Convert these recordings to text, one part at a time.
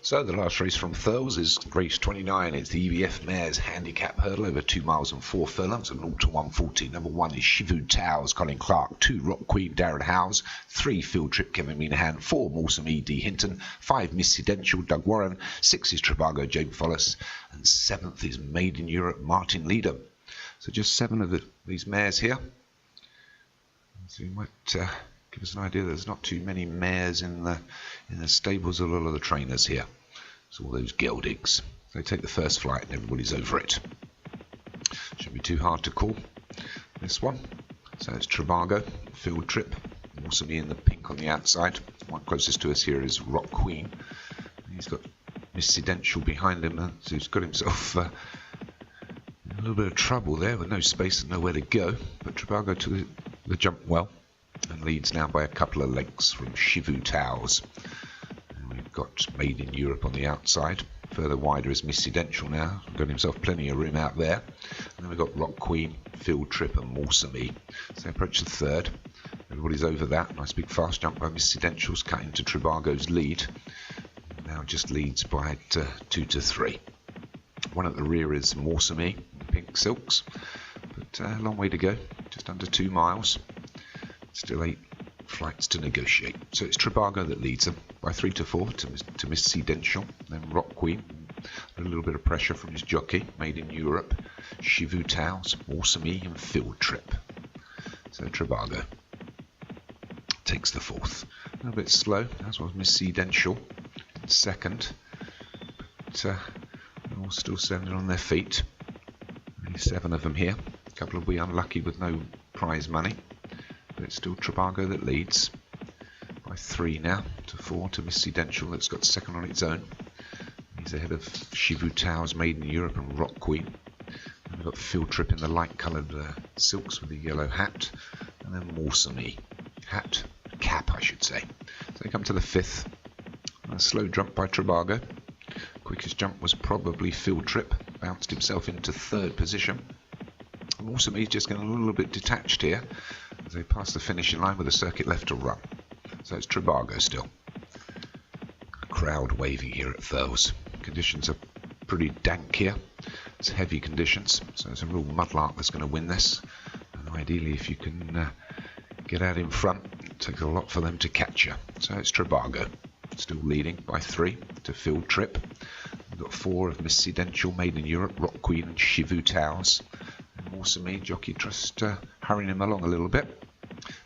So the last race from Thurles is race 29. It's the EBF Mares Handicap Hurdle over 2 miles and 4 furlongs and 0 to 140. Number 1 is Shivu Towers, Colin Clark. 2, Rock Queen, Darren Howes. 3, Field Trip, Kevin Minahan. 4, Morsam E.D. Hinton. 5, Missidential, Doug Warren. 6 is Trivago, James Follis. And 7th is Made in Europe, Martin Leadham. So just 7 of these mares here. So you might give us an idea. There's not too many mares in the stables of a lot of the trainers here. It's all those geldings. They take the first flight and everybody's over it. Shouldn't be too hard to call this one. So it's Trivago, Field Trip, also be in the pink on the outside. One closest to us here is Rock Queen. He's got Missidential behind him, so he's got himself in a little bit of trouble there with no space and nowhere to go. But Trivago took the jump well and leads now by a couple of lengths from Shivu Towers. And we've got Made in Europe on the outside. Further wider is Missidential now. Got himself plenty of room out there. And then we've got Rock Queen, Field Trip and Morsam. So they approach the third. Everybody's over that. Nice big fast jump by Missidential's cut into Trivago's lead. Now just leads by 2 to 3. One at the rear is Morsam, pink silks. But a long way to go. Just under 2 miles. Still 8 flights to negotiate. So it's Trivago that leads them by 3 to 4 to Missidential. Then Rock Queen. A little bit of pressure from his jockey. Made in Europe. Shivu Towers, Morsam and Field Trip. So Trivago takes the 4th. A little bit slow, as was Missidential in 2nd. But they're all still standing on their feet. Only 7 of them here. A couple will be unlucky with no prize money. But it's still Trivago that leads by 3 now to 4 to Missidential that's got 2nd on its own. He's ahead of Shivu Towers, Made in Europe and Rock Queen. And we've got Field Trip in the light coloured silks with the yellow hat. And then Morsam hat, cap I should say. So they come to the 5th. A slow jump by Trivago. Quickest jump was probably Field Trip. Bounced himself into 3rd position. Morsam is just getting a little bit detached here as they pass the finishing line with a circuit left to run. So it's Trivago still. Crowd waving here at Thurles. Conditions are pretty dank here. It's heavy conditions, so it's a real mudlark that's going to win this. And ideally, if you can get out in front, it takes a lot for them to catch you. So it's Trivago still leading by 3 to Field Trip. We've got 4 of Missidential, Made in Europe, Rock Queen and Shivu Towers. Morsam, jockey just hurrying him along a little bit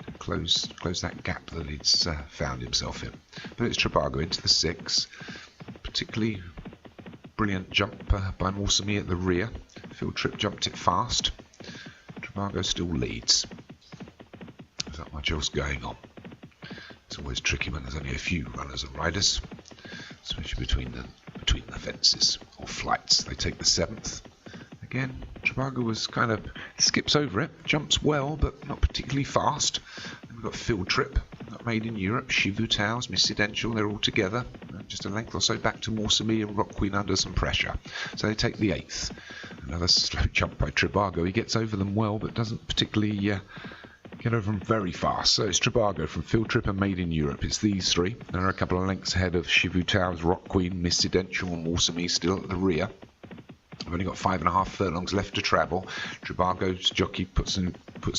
to close that gap that he's found himself in. But it's Trivago into the 6th. Particularly brilliant jump by Morsam at the rear. Field Trip jumped it fast. Trivago still leads. There's not much else going on. It's always tricky when there's only a few runners and riders, especially between the fences or flights. They take the 7th. Again, Trivago was kind of skips over it, jumps well, but not particularly fast. Then we've got Field Trip, not Made in Europe, Shivu Towers, Missidential, they're all together. Just a length or so back to Morsam and Rock Queen under some pressure. So they take the 8th. Another slow jump by Trivago. He gets over them well, but doesn't particularly get over them very fast. So it's Trivago from Field Trip and Made in Europe. It's these 3. They're a couple of lengths ahead of Shivu Towers, Rock Queen, Missidential and Morsam still at the rear. I've only got 5.5 furlongs left to travel. Trivago's jockey puts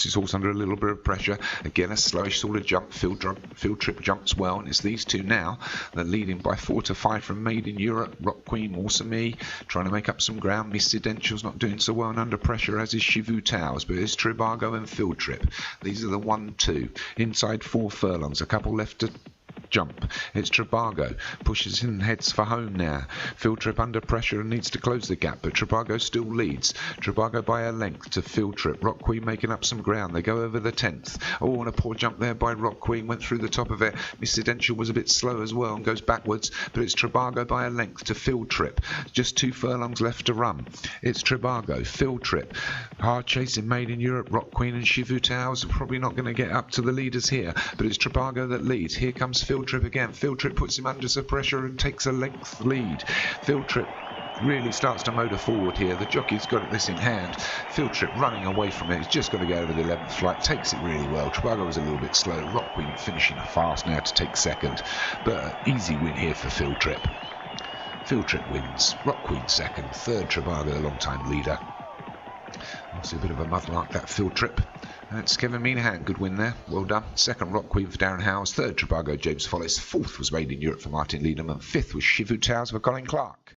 his horse under a little bit of pressure. Again, a slowish sort of jump. Field Trip jumps well, and it's these 2 now. They're leading by 4 to 5 from Made in Europe. Rock Queen, Morsam, trying to make up some ground. Missidential's not doing so well and under pressure, as is Shivu Towers, but it's Trivago and Field Trip. These are the 1-2. Inside 4 furlongs. A couple left to jump. It's Trivago. Pushes in, heads for home now. Field Trip under pressure and needs to close the gap, but Trivago still leads. Trivago by a length to Field Trip. Rock Queen making up some ground. They go over the 10th. Oh, and a poor jump there by Rock Queen. Went through the top of it. Missidential was a bit slow as well and goes backwards, but it's Trivago by a length to Field Trip. Just 2 furlongs left to run. It's Trivago, Field Trip. Hard chasing Made in Europe. Rock Queen and Shivu Towers are probably not going to get up to the leaders here, but it's Trivago that leads. Here comes Field Trip again. Field Trip puts him under some pressure and takes a length lead. Field Trip really starts to motor forward here. The jockey's got this in hand. Field Trip running away from it. He's just got to go over the 11th flight. Takes it really well. Trivago was a little bit slow. Rock Queen finishing fast now to take 2nd. But an easy win here for Field Trip. Field Trip wins. Rock Queen second. Third, Trivago, the long-time leader. Obviously a bit of a mudlark, that Field Trip. That's Kevin Minahan, good win there, well done. Second, Rock Queen for Darren Howes. Third, Trivago, James Follis. Fourth was Made in Europe for Martin Leedham. And fifth was Shivu Towers for Colin Clark.